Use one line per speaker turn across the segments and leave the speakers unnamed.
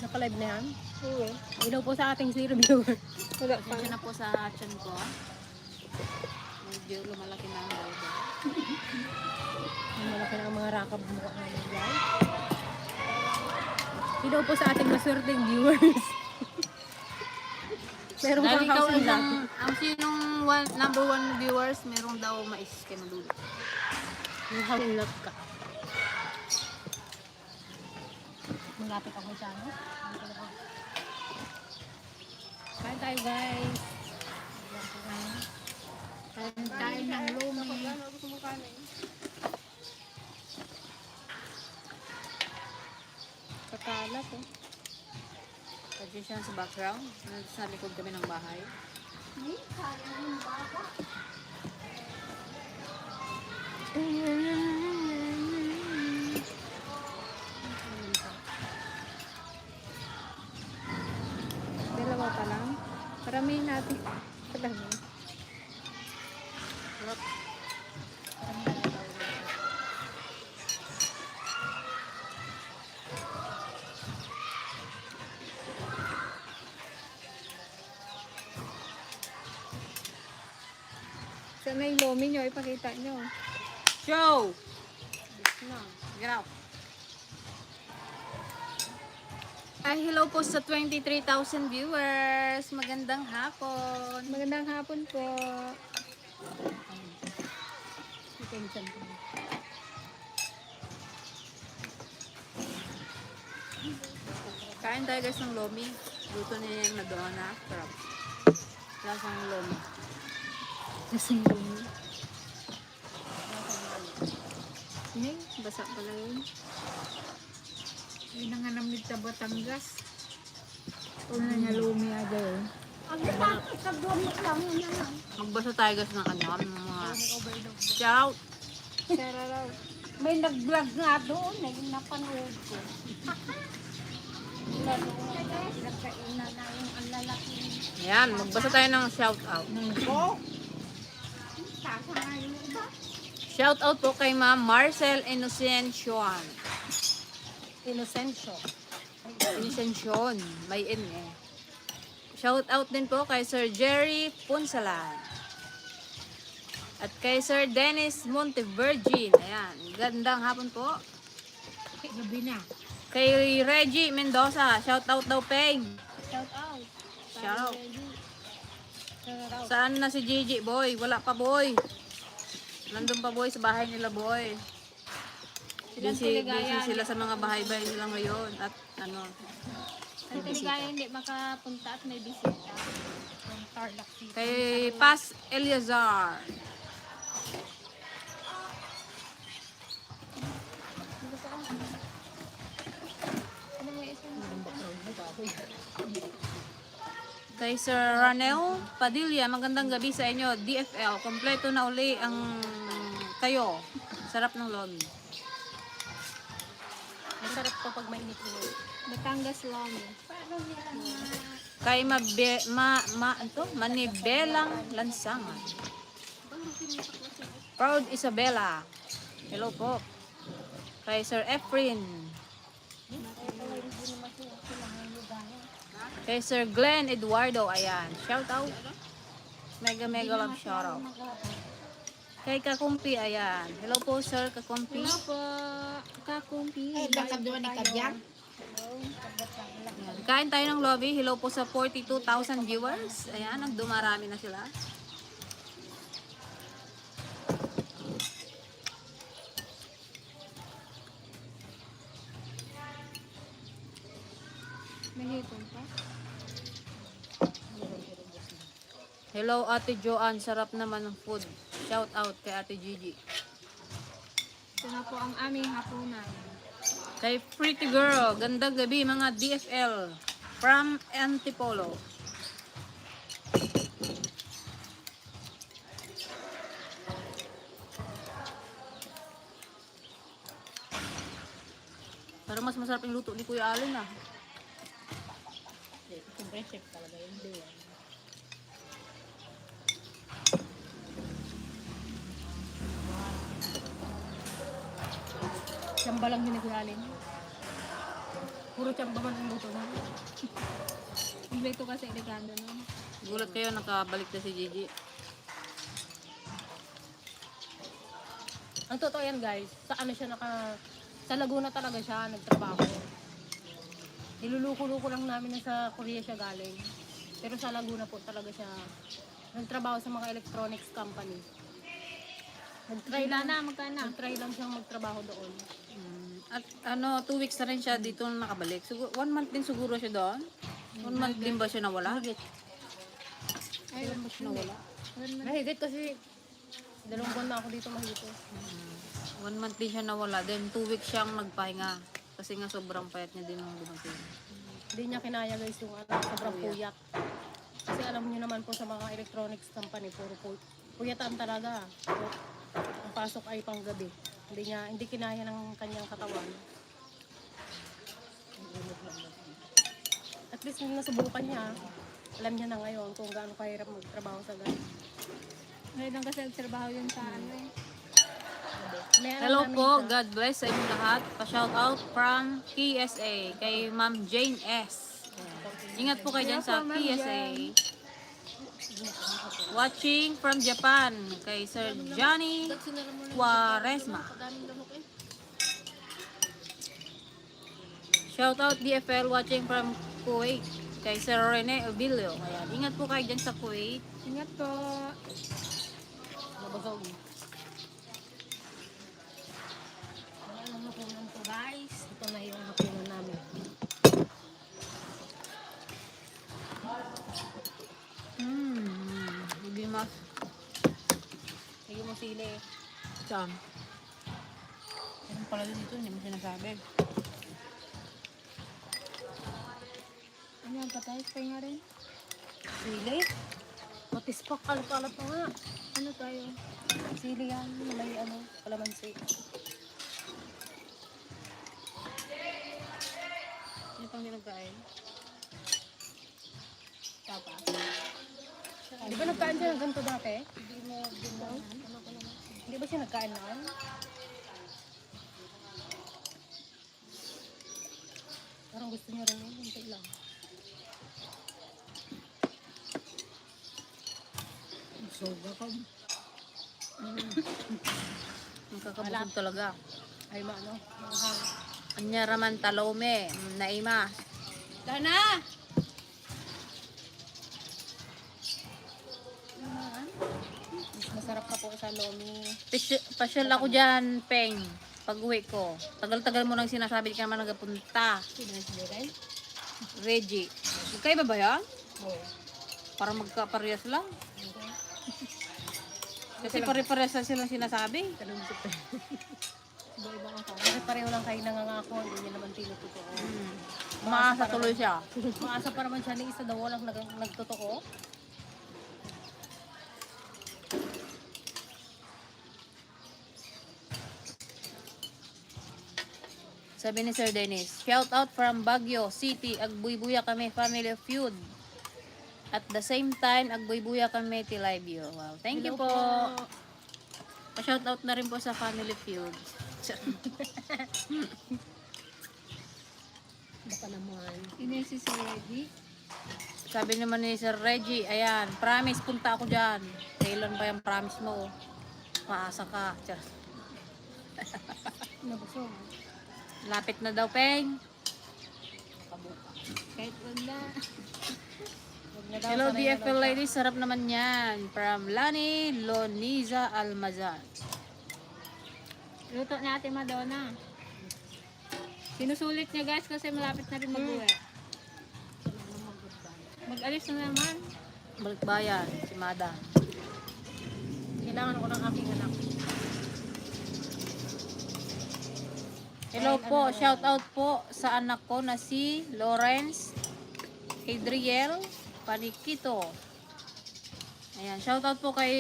Naka-live na yan?
Oo.
Ilaw po sa ating zero viewer.
Wala pa.
Pasensya na po sa chan ko. Medyo lumalaki na ang bobo.
Malaki na ang mga rakab mukha namin guys. Ilaw po sa ating maswerteng viewers. Meron
Dahil
pang
ikaw
housing
isang,
dati.
ang sinong number 1 viewers, merong daw mais kay Madulo.
Yung housing lot ka. Malapit ako sa ano. Kain tayo guys.
Kain tayo ng lumi.
Kakalat eh.
Pasensya na sa background. Nasa likod kami ng bahay.
Dalawa pa lang. Paramihin natin. Kadami.
Sarap.
Saan na yung lomi nyo? Ipakita nyo.
Show!
No.
Get out. Ay, hello po sa 23,000 viewers. Magandang hapon.
Magandang hapon po.
Attention po.
Kain tayo guys ng lomi. Luto niya yung Madonna. Sarap. Lasang lomi.
Kasi yung
Ning, basa pala yun. Ay, nanganamit sa Batangas. Una niya lumi aga yun.
Magbasa tayo guys ng ano, ng mga shout.
Sararaw.
May nag-vlog nga doon, eh, napanood ko. Nagkainan na yung ang lalaki.
Ayan, magbasa tayo ng shout out.
Ko? Sasa nga yung iba.
Shout out po kay Ma'am Marcel Inocencion.
Inocencio.
Inocencion, may N eh. Shout out din po kay Sir Jerry Punsalan. At kay Sir Dennis Montevirgin. Ayan, gandang hapon po.
Gabi na.
Kay Reggie Mendoza, shout out daw Peg.
Shout out.
Shout out.
Shout out.
Saan na si Gigi, boy? Wala pa, boy. Nandun pa, boy, sa bahay nila, boy. Busy sila sa mga bahay-bahay nila ngayon. At ano,
Ang Tiligaya hindi makapunta at may bisita. From Tarlac City.
kay Paz Eliazar. Kay Sir Ranel Padilla, magandang gabi sa inyo. DFL, kompleto na uli ang kayo. Sarap ng lomi.
Masarap to pag mainit-init.
Batangas lomi.
Kay Manibelang Lansangan. Proud Isabella. Hello po. Kay Sir Efren. Kay Sir Glenn Eduardo. Ayan. Shout out. Mega love shout out. Kay Kakumpi. Ayan. Hello po Sir Kakumpi.
Hello po. Kakumpi.
Eh, nakadwa ni Kadyang.
Ayan. Kain tayo ng lobby. Hello po sa 42,000 viewers. Ayan. Nagdumarami na sila.
May hipon pa.
Hello Ate Joanne. Sarap naman ng food. Shout out kay Ate Gigi.
Ito na po ang aming hapunan.
Kay Pretty Girl, gandang gabi mga DFL from Antipolo. Parang mas masarap yung luto ni Kuya Allen ah.
Siyempre, chef talaga yun. Samba lang yun naglalin.
Puro tiyamba man ang luto na.
Kompleto kasi elegando no.
Gulat kayo, nakabalik na si Gigi.
Ang totoo yan guys, sa ano siya sa Laguna talaga siya nagtrabaho. Niluluko-luko lang namin na sa Korea siya galing. Pero sa Laguna po talaga siya nagtrabaho sa mga electronics company. Nag-try lang Nag-try lang siyang magtrabaho doon.
At 2 weeks na rin siya dito na nakabalik. 1 month din siguro siya doon. 1 month din ba siya nawala?
Mahigit.
Ay,
Ba siya nawala?
Mahigit kasi 2 buwan na ako dito mahigit.
1 month din siya nawala. Then 2 weeks siyang nagpahinga. Kasi nga sobrang payat niya din nung dumating.
Hindi niya kinaya guys yung sobrang puyat. Kasi alam niyo naman po sa mga electronics company, puro puyatan talaga. Ang pasok ay panggabi. Hindi kinaya ng kanyang katawan. At least nung nasubukan niya, alam niya na ngayon kung gaano kahirap magtrabaho sa ganun.
Ngayon lang kasi nagtrabaho yun sa ano eh.
May alam
Hello
namin
po,
siya.
God bless sa inyong lahat. Pa-shout out from KSA kay Ma'am Jane S. Ingat po kayo dyan sa KSA. Watching from Japan kay Sir Johnny Quaresma. Shout out DFL watching from Kuwait kay Sir Rene Obilio. Ayan, ingat po kayo dyan sa Kuwait.
Ingat po.
Nabasog. Ayan ang hapunan ko guys. Ito na yung hapunan namin.
Hindi mas.
Sige mo sili.
Saan? Ano pala dito? Hindi mo sinasabi.
Ano yan, patay? Patay nga rin.
Sili? Matispak, kalat-kalat na nga.
Ano tayo?
Sili yan, may kalamansi.
Ano pang nilagkain?
Tapa. Di ba nagkain siya ng ganito dati? Hindi ba siya nagkain noon? Parang gusto niya rin yun, hindi lang. Soga ka.
Magkakabusog talaga.
Ay maano, manghang.
Anya raman talome, naima.
Dana! Mas masarap pa po sa lomi.
Pasyal ako dyan, Peng. Pag-uwi ko. Tagal-tagal mo nang sinasabi ka naman nagapunta.
Sino yung sinigay?
Reggie. Magkaiba ba yan?
Oo.
Para magkaparehas lang.
Okay.
Kasi pare-parehas lang silang sinasabi.
Kalunsip pa. Iba-iba ang tao. Kasi pareho lang kayo nangangako, hindi niya naman tinutotoo.
Umaasa tuloy siya.
Maasa pa naman siya ni isa daw walang nagtotoo.
Sabi ni Sir Dennis, shout out from Baguio City, agbuybuya kami family feud. At the same time, agbuybuya kami Tilibio. Wow, thank you po. Pa-shout out na rin po sa family feud.
Baka naman.
Inesi si Reggie.
Sabi naman ni Sir Reggie, ayan, promise punta ako dyan. Kailan ba yung promise mo? Maasa ka. Tiyas.
Nabusog.
Lapit na daw, Peng.
Kahit wag na.
Huwag na daw,
Hello,
sanay na
DFL
daw siya.
ladies. Sarap naman yan. From Lani Loniza Almazan.
Luto ni Ate Madonna. Sinusulit niya guys kasi malapit na rin mag-uwi. Mag-alis na naman.
Balikbayan, si Mada.
Kailangan ko ng aking anak.
Hello po, shout out po sa anak ko na si Lawrence Adriel Panikito. Ayan, shout out po kay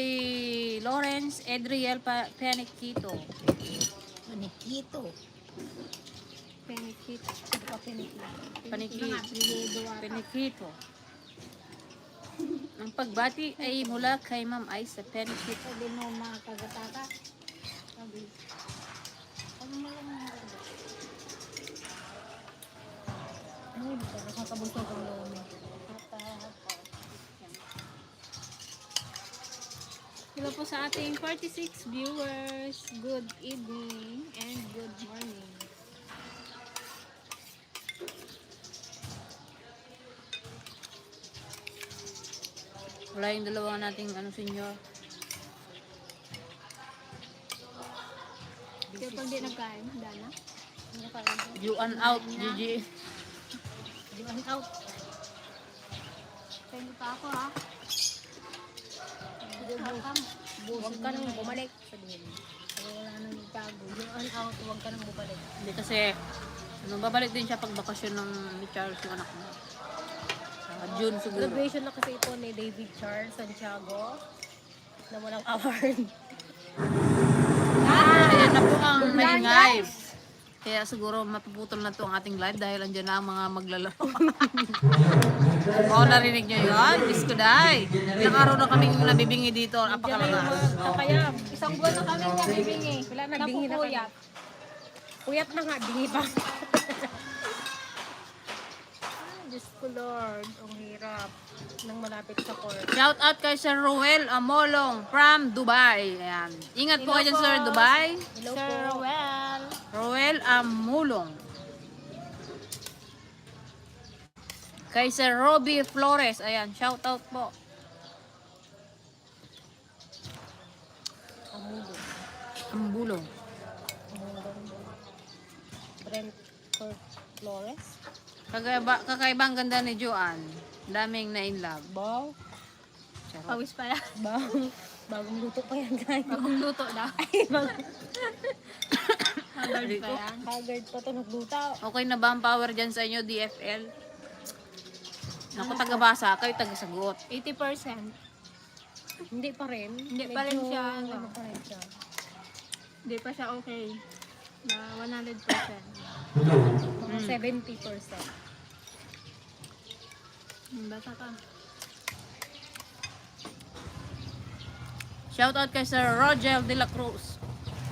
Lawrence Adriel Panikito.
Panikito.
Penikit.
Panikito. Ang pagbati ay mula kay Ma'am Ay sa Panikito.
Sabi mo mga kagataka. Sabi. Ano mo lang mga
Ay, dito. Nakakabusog ang loob.
Hello po sa ating 46 viewers. Good evening and good morning.
Wala yung dalawa nating senyor.
Kaya pag di nagkain, dana.
You on out, Gigi.
You ang out.
Thank you pa ako ha.
Huwag ka nang bumalik. Sabihin. Wala nang tago. You ang out. Huwag ka nang bumalik.
Hindi kasi, babalik din siya pag bakasyon ni Charles, yung anak mo. June siguro.
Graduation na kasi ito ni David Charles Santiago na walang award.
Ayan na po ang maingay. Kaya siguro mapuputol na to ang ating live dahil andyan na ang mga maglalaro. Oo, narinig nyo yun? Diyos ko dahi. Ilang araw na kaming nabibingi dito. Apakalakas.
Kaya,
Isang buwan na kami nabibingi.
wala na, bingi na kami. Puyat na nga, bingi pa. Diyos ko Lord, ang hirap nang malapit sa court.
Shout out kay Sir Roel Amolong from Dubai. Ayan. Ingat po kayo dyan, Sir Dubai.
Hello
Sir
po.
Well.
Roel Amolong. Kay Sir Robbie Flores. Ayan, shout out po.
Amulo.
Ambulong.
Brent Flores.
Kakaiba ang ganda ni Joanne. Daming na in love.
Wow.
Charot.
Pawis pala.
Bagong luto pa yan, guys.
Bagong luto na. Haggard pa yan.
Haggard pa ito, nagluto.
Okay na ba ang power dyan sa inyo, DFL? Naku, taga-basa. Kayo taga-sagot.
80%.
Hindi pa rin.
Hindi pa rin siya,
Ano pa rin siya.
Hindi pa siya okay. Na 100%.
Mga 70%.
Bata ka.
Shout out kay Sir Roger de la Cruz.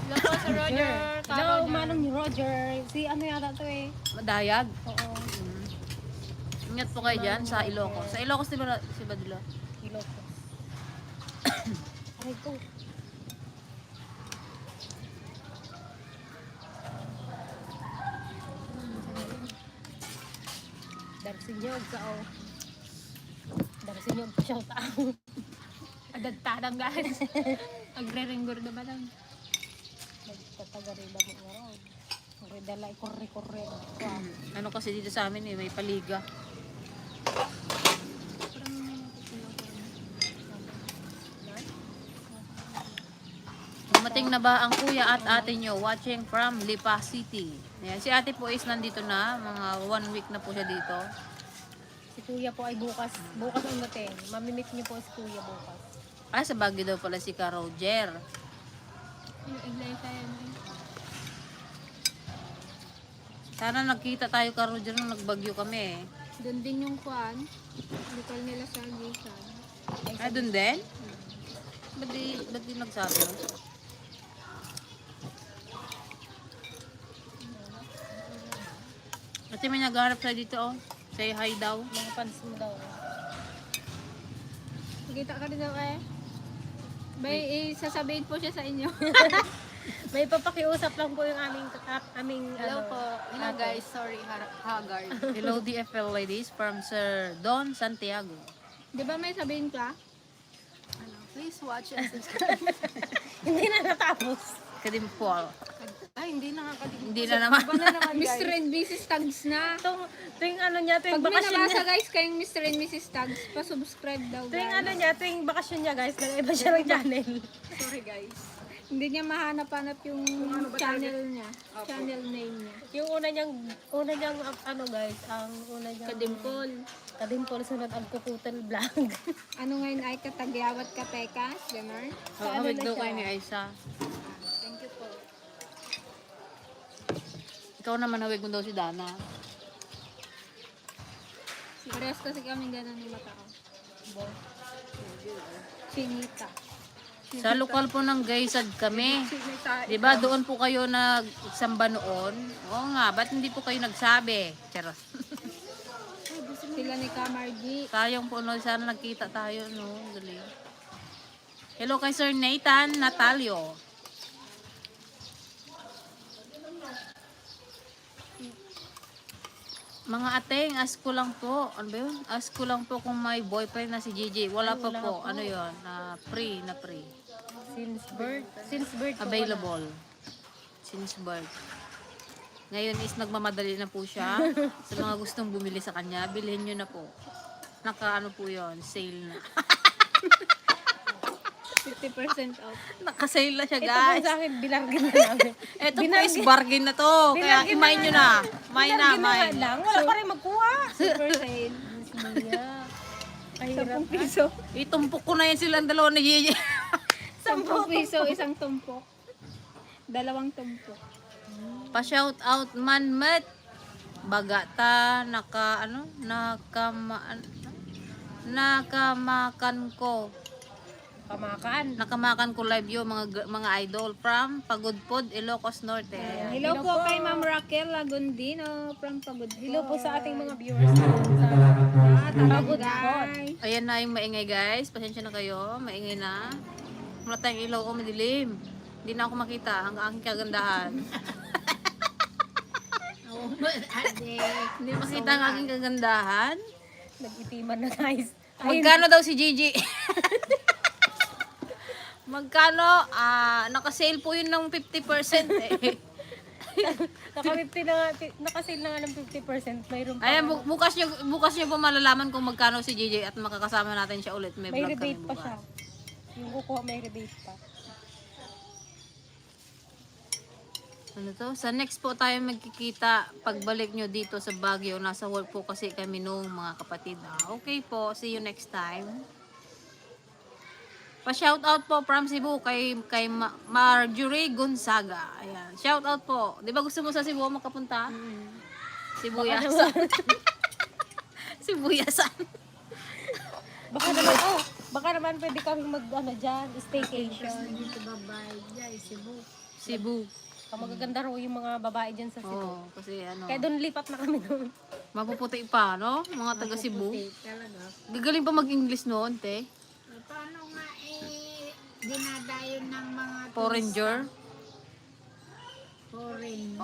Hello po Sir Roger.
Hello, manong ni Roger. Si ano yata to eh.
Madayag.
Oo.
Ingat po kayo dyan sa Ilocos. Sa Ilocos, di ba si Badilo?
Ilocos. Aray ko. Darsinyog sa o. Darsinyog shout out.
Adagtadang guys. Agre-ringgor na ba lang?
Nagtatagarila mo nga raw. Ridala ikorre-korre. Wow.
Ano kasi dito sa amin may paliga. Dumating na ba ang kuya at ate nyo watching from Lipa City? Ayan, si ate po is nandito na, mga 1 week na po siya dito.
Si kuya po ay bukas. Bukas ang dating. Mamimit niyo po si kuya bukas.
Ah, sa Baguio daw pala si Ka Roger.
Yung iglesia yan eh.
Sana nagkita tayo Ka Roger nung nagbagyo kami.
Doon din yung kwan. Lokal nila sa Gisan.
Ah, dun din? Ba't di nagsabi nun? Ate may nagharap sa dito oh. Say hi daw.
Mga fans mo daw.
Kita ka rin daw eh. May sasabihin po siya sa inyo.
May papakiusap lang po yung aming
Hello po.
Hello
guys, sorry Haggard.
Hello DFL ladies from Sir Don Santiago.
Di ba may sabihin ka? Please watch and subscribe.
Hindi na natapos.
Kadimpol.
Ay, hindi nakakalimutan.
Hindi na naman.
Mr. and Mrs. Tags na.
Tuwing ano niya, tuwing
Pag may
bakasyon
nabasa
niya.
guys kayong Mr. and Mrs. Tags, pa-subscribe daw
Tuwing
guys.
ano niya, tuwing bakasyon niya guys, nag-iba siya ng channel.
Sorry guys. Hindi niya mahanap-hanap yung channel niya. Channel name niya.
Yung una niyang ano guys, ang una niyang Kadimpol sunod ang Kukutal Vlog.
Ano ngayon ay katagyawat katekas? Ganon?
Hawig daw kayo ni Aisa.
Thank you po.
Ikaw naman hawig mo daw si Dana.
Parehas kasi kami ganon yung mata ko. Chinita.
Sa lokal po ng Gaysad kami. Di ba doon po kayo nagsamba noon? Oo nga, ba't hindi po kayo nagsabi? Charot.
sila ni Kamarji.
Sayang po, no? Sana nagkita tayo, no? Galing. Hello kay Sir Nathan Natalio. Mga ateng, ask ko lang po. Ano ba yun? Ask ko lang po kung may boyfriend na si Gigi. Wala pa po. Ano yun? Free na free.
Since birth po
Available. Since birth. Ngayon is nagmamadali na po siya. Sa mga gustong bumili sa kanya, bilhin nyo na po. Naka po yun, sale na.
50% off.
Naka-sale na siya,
Ito po
guys.
sa akin, binargin na namin.
Ito po is bargain na to. Kaya
Binargain
imayin nyo na. May na,
Binargin
may.
lang. Wala pa rin magkuha.
Super sale.
Kahirap.
10 piso.
Itumpok ko na yan silang dalawa ni Gigi.
10 piso, isang tumpok. 2 tumpok.
Pa-shout out man met. Bagata, nakamakan ko. Nakamakan ko live yo mga idol from Pagudpod, Ilocos Norte. Ayan.
Hello po kay Ma'am Raquel Lagundino from Pagod.
Hello po sa ating mga viewers sa
Pagod
guys.
Ayan na yung maingay, guys. Pasensya na kayo. Maingay na. Wala tayong ilaw ko, madilim. Hindi na ako makita ang aking kagandahan. Hindi makita ang aking kagandahan.
Nag-itiman na guys.
Magkano daw si Gigi? Magkano? Naka-sale po yun ng 50% eh.
Naka-sale na nga ng 50%. Mayroon pa.
Ayan, bukas nyo po malalaman kung magkano si Gigi at makakasama natin siya ulit. May
May
vlog kami
rebate pa
bukas.
siya. Yung kukuha may rebate pa.
Ano to? Sa next po tayo magkikita pagbalik nyo dito sa Baguio. Nasa work po kasi kami nung mga kapatid. Okay po, see you next time. Pa-shoutout po from Cebu kay Marjorie Gonzaga. Ayan, shoutout po. 'Di ba gusto mo sa Cebu makapunta? Sibuyasan. Sibuyasan.
Baka naman pwede kaming diyan, staycation.
Dito babae, guys, Cebu.
Cebu.
Magaganda raw yung mga babae diyan sa Cebu.
Oh, kasi ano,
Kaya doon lipat na kami doon.
mapuputi pa, no? Mga taga Cebu.
Talaga.
Gagaling pa mag-English noon, te.
Paano nga dinadayon ng mga
Foreigner.
foreign.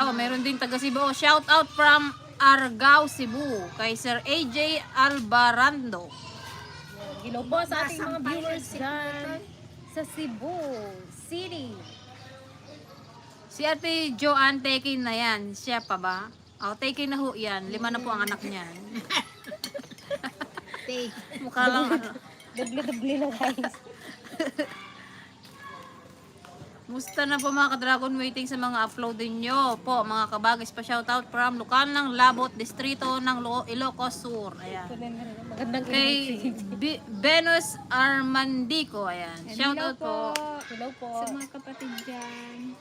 Oh, meron din taga Cebu. Oh, shout out from Argao, Cebu. Kay Sir AJ Albarando.
Hello po sa ating mga viewers dyan sa Cebu City.
Si Ate Joanne Tekin na yan. Siya pa ba? Oh, Tekin na ho yan. 5 na po ang anak niyan. Mukha lang ano.
Doble-doble na guys.
Musta na po mga ka-dragon, waiting sa mga uploadin nyo po mga kabagis. Pa shoutout from Lucanang Labot, Distrito ng Ilocos Sur. Ayan.
Magandang
Kay Venus Armandico. Ayan. Shoutout po.
Hello po.
Sa mga kapatid dyan.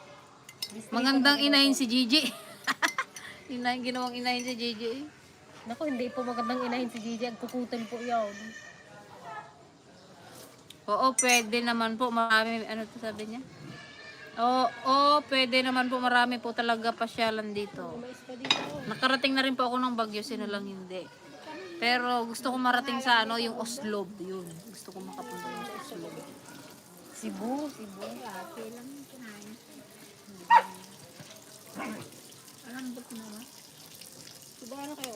Magandang inahin si Gigi. Ginawang inahin si Gigi.
Naku, hindi po magandang inahin si Gigi. Agkukutan po yun.
Oo, pwede naman po. Marami, ano to sabi niya? Oo, pwede naman po. Marami po talaga pasyalan dito. Nakarating na rin po ako ng Baguio, sino lang hindi. Pero gusto ko marating sa ano, yung Oslob. Yun. Gusto ko makapunta yung sa Oslob.
Cebu.
Ate lang yung kinain. Alambot na ba?
Diba ano kayo?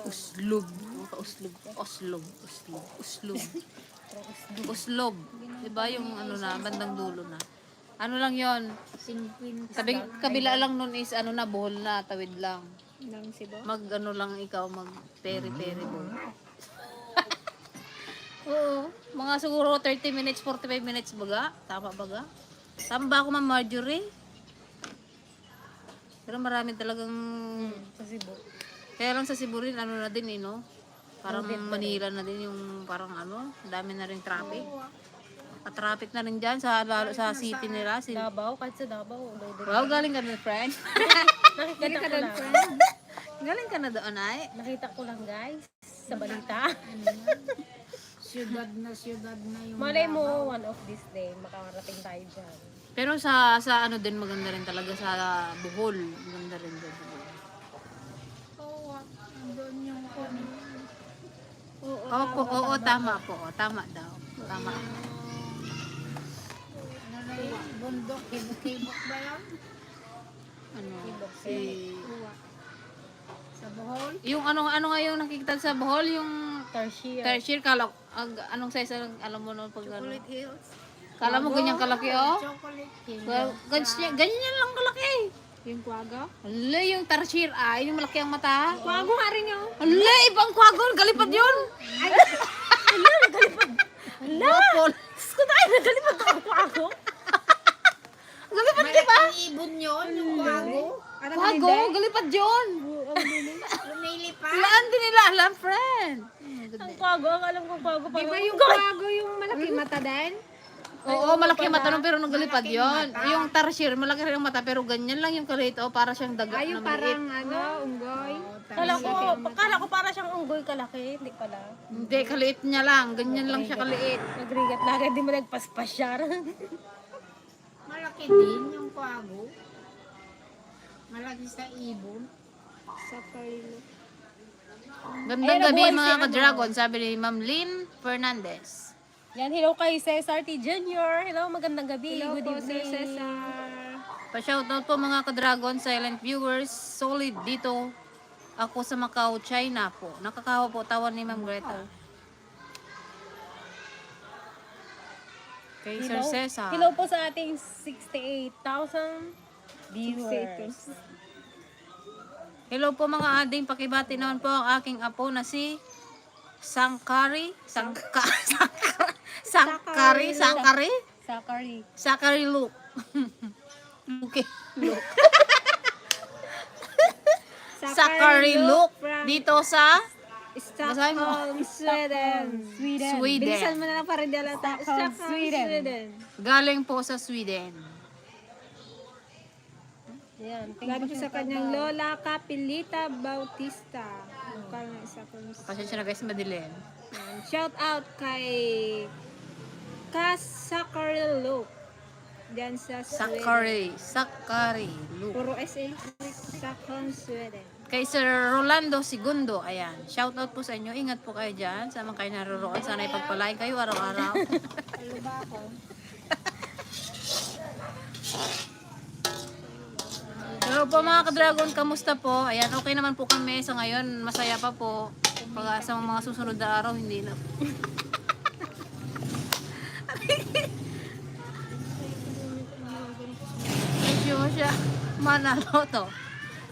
Oslob. Oslob. Oslob. Oslob. Oslob. Oslob. Diba yung ano na, bandang dulo na. Ano lang yon? Tabing kabila lang nun is ano na, Bohol na, tawid lang.
Ng Cebu.
Mag ano lang ikaw, mag peri-peri boy. Oo, mga siguro 30 minutes, 45 minutes baga. Tama baga? Tama ba ako, Ma'am Marjorie? Pero marami talagang
Sa Cebu.
kaya lang sa Cebu rin, ano na din eh, no? Parang Manila na din yung parang ano, dami na rin traffic. Ka-traffic na rin dyan, lalo sa city nila.
Davao, kahit sa Davao.
Wow, galing ka na, friend.
Nakita ko lang.
Galing ka na doon, ay.
Nakita ko lang guys. Sa balita.
Siyudad na yung
Malay mo, one of this day, makakarating tayo dyan.
Pero sa ano din, maganda rin talaga sa Bohol. Maganda rin doon. Opo, oo, tama po. Tama daw. Tama.
Ano na yun? Bundok, kibok-kibok ba yun?
Ano? Si...
Sa Bohol?
Yung ano nga yung nakikita sa Bohol, yung
Tarsier.
tertiary, anong size, alam mo na pag ano?
Chocolate Hills?
Kala mo ganyan kalaki, oh?
Chocolate Hills.
Well, ganyan lang kalaki.
Yung kwago?
Hala, yung tarsier, yung malaki ang mata.
Kwago nga rin yun.
Hala, ibang kwago, galipad yun. Hala,
Gusto tayo nagalipad ang kwago.
galipad di ba?
Malaking ibon yun, yung kwago.
Kwago, galipad yun.
Lumilipad.
Laan din nila, alam, friend.
Ang kwago, ang alam kong kwago.
Di ba yung kwago yung malaki mata din?
Oo, malaki yung mata nun, pero nung galipad yun. Yung tarsier, malaki rin ang mata, pero ganyan lang yung kalit, para siyang daga
Ay, yung
na maliit.
parang unggoy.
Kala ko para siyang unggoy kalaki. Hindi pala.
Hindi, kaliit niya lang. Ganyan lang siya kaliit.
Nagrigat lang, hindi mo nagpaspasyar.
Malaki din yung kwago. Malaki sa ibon.
Sa Carlo.
Gandang gabi mga ka-dragon, sabi ni Ma'am Lynn Fernandez.
Yan, hello kay Cesar T. Jr. Hello, magandang gabi.
Hello
Good
po, Sir
evening.
Cesar.
Pa-shoutout po mga ka-dragon, silent viewers. Solid dito. Ako sa Macau, China po. Nakakawa po, tawan ni Ma'am Greta. Kay Sir Cesar.
Hello po sa ating 68,000 viewers.
Hello po mga ading, pakibati naman po ang aking apo na si Sangkari. Sangkari Luke. Luke. Sakari Luke. Dito sa basahin mo.
Stockholm, Sweden.
Sweden.
Bilisan mo na lang para di alata. Stockholm, Sweden.
Galing po sa Sweden.
Yan,
Gabi ko sa kanyang lola, Capilita Bautista. Parang isa ko.
Pasensya na guys, madilim.
Shout out kay Kasakari Luke. Diyan sa Sweden.
Sakari Luke.
Puro SA. Stockholm, Sweden.
Kay Sir Rolando Segundo, ayan. Shout out po sa inyo. Ingat po kayo dyan. Saan man kayo naroroon. Sana ipagpalain kayo araw-araw.
Ano ba ako?
Pero po mga ka-dragon, kamusta po? Ayan, okay naman po kami sa ngayon. Masaya pa po. Pag sa mga susunod na araw, hindi na. Preciosa Manaloto.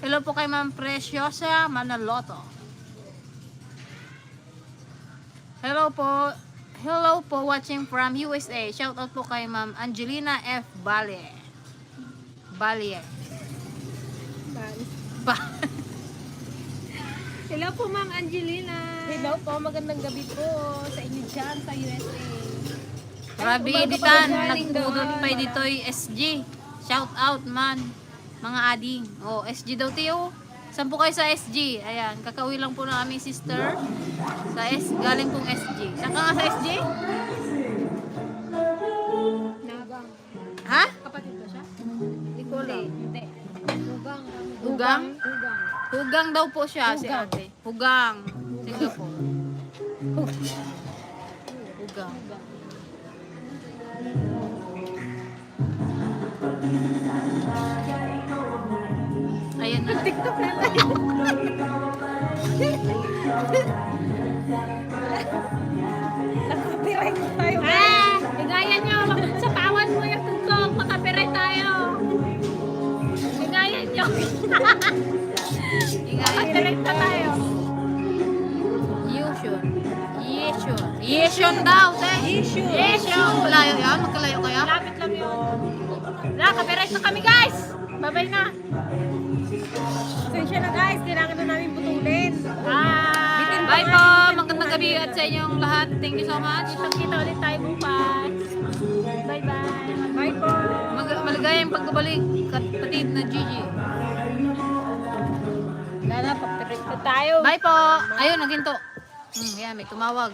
Hello po kay Ma'am Preciosa Manaloto. Hello po. Hello po watching from USA. Shout out po kay Ma'am Angelina F. Balie.
Hello po, Ma'am Angelina.
Hello po, magandang gabi po sa inyo dyan sa USA.
Grabe
Umaga
editan,
pa galing
nagpudot
doon.
pa dito'y SG. Shout out man, mga ading. Oh, SG daw tiyo. Saan po kayo sa SG? Ayan, kakauwi lang po ng aming sister. Galing pong SG. Saan ka nga sa SG?
Nagang.
Ha?
Kapatid ko siya?
Nicole.
Hindi. Hugang.
Hugang?
Hugang.
Hugang daw po siya, si
Hugang.
ate. Hugang. Singapore. Hugang. Ayan na. TikTok na tayo.
Copyright tayo.
Igaya nyo. Sa pawan mo yung tugtog. Makapiray tayo. Igaya nyo. Makapiray pa tayo.
Yeshon daw, te. Yeshon. Malayo yan? Magkalayo kaya?
Lapit lang yun. Wala, copyright na kami guys. Bye-bye na.
Pasensya na guys, kailangan na namin putulin.
Bye po. Magandang gabi at sa inyong lahat. Thank you so much.
Kita ulit tayo bukas. Bye-bye.
Bye po.
Maligayang pagbabalik, kapatid na Gigi.
Lala, pag-trip na tayo.
Bye po. Ayun, naginto. Yan, may tumawag.